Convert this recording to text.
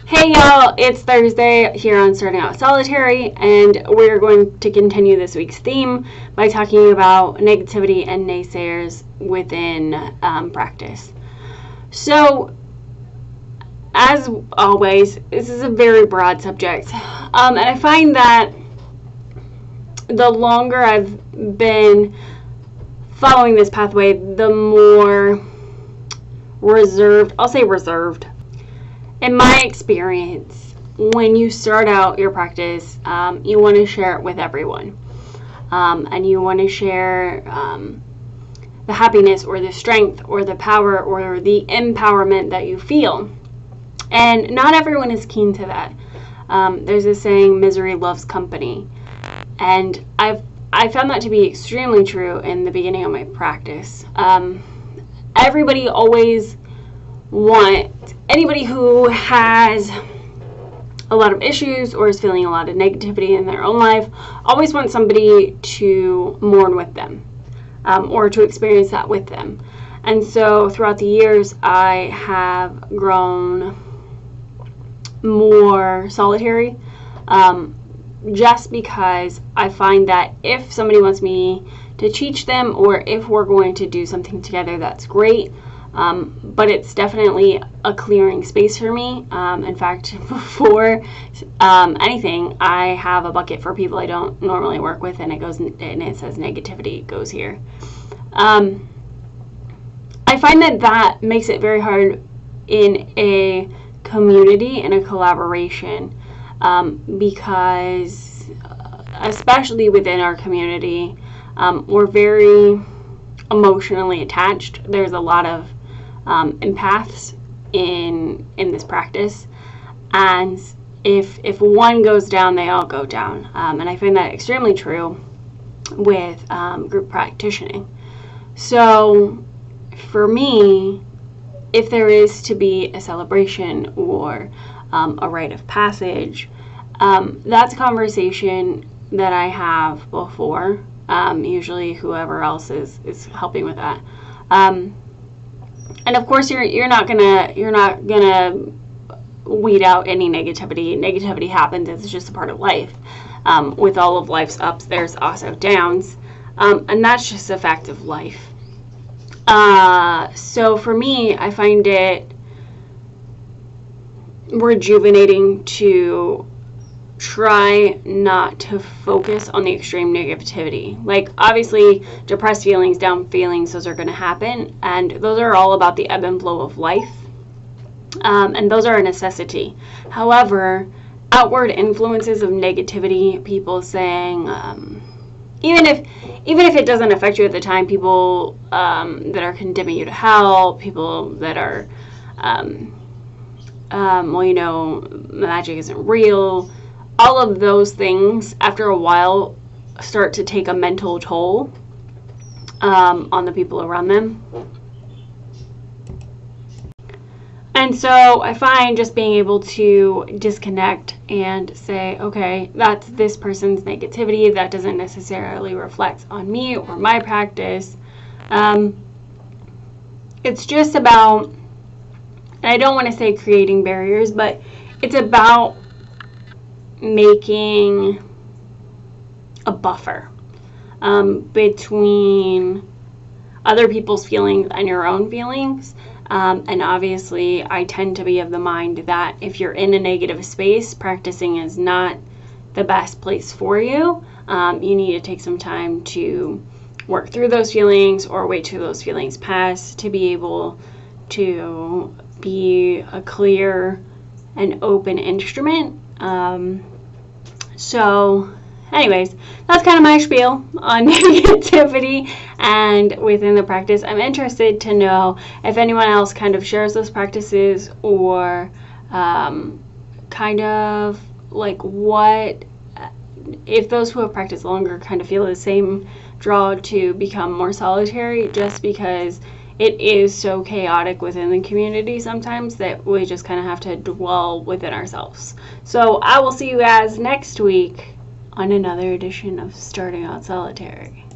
Hey y'all, it's Thursday here on Starting Out Solitary, and we're going to continue this week's theme by talking about negativity and naysayers within practice. So, as always, this is a very broad subject, and I find that the longer I've been following this pathway, the more reserved, I'll say reserved. In my experience, when you start out your practice, you want to share it with everyone. And you want to share the happiness or the strength or the power or the empowerment that you feel. And not everyone is keen to that. There's this saying, misery loves company. And I found that to be extremely true in the beginning of my practice. Everybody always anybody who has a lot of issues or is feeling a lot of negativity in their own life always wants somebody to mourn with them or to experience that with them. And so throughout the years, I have grown more solitary just because I find that if somebody wants me to teach them or if we're going to do something together, that's great. But it's definitely a clearing space for me. In fact, before anything, I have a bucket for people I don't normally work with, and it says negativity goes here. I find that makes it very hard in a community, in a collaboration, because especially within our community, we're very emotionally attached. There's a lot of empaths in this practice, and if one goes down, they all go down, and I find that extremely true with group practicing. So for me, if there is to be a celebration or a rite of passage, that's a conversation that I have before, usually whoever else is helping with that. And of course, you're not gonna weed out any negativity. Negativity happens; it's just a part of life. With all of life's ups, there's also downs, and that's just a fact of life. So for me, I find it rejuvenating to try not to focus on the extreme negativity. Like, obviously, depressed feelings, down feelings, those are going to happen, and those are all about the ebb and flow of life, and those are a necessity. However, outward influences of negativity, people saying, even if it doesn't affect you at the time, people that are condemning you to hell, people that are, magic isn't real, all of those things, after a while, start to take a mental toll on the people around them. And so I find just being able to disconnect and say, okay, that's this person's negativity. That doesn't necessarily reflect on me or my practice. It's just about, and I don't want to say creating barriers, but it's about making a buffer between other people's feelings and your own feelings. And obviously, I tend to be of the mind that if you're in a negative space, practicing is not the best place for you. You need to take some time to work through those feelings or wait till those feelings pass to be able to be a clear and open instrument. So anyways, that's kind of my spiel on negativity and within the practice. I'm interested to know if anyone else kind of shares those practices or kind of like what, if those who have practiced longer kind of feel the same draw to become more solitary, just because it is so chaotic within the community sometimes that we just kind of have to dwell within ourselves. So I will see you guys next week on another edition of Starting Out Solitary.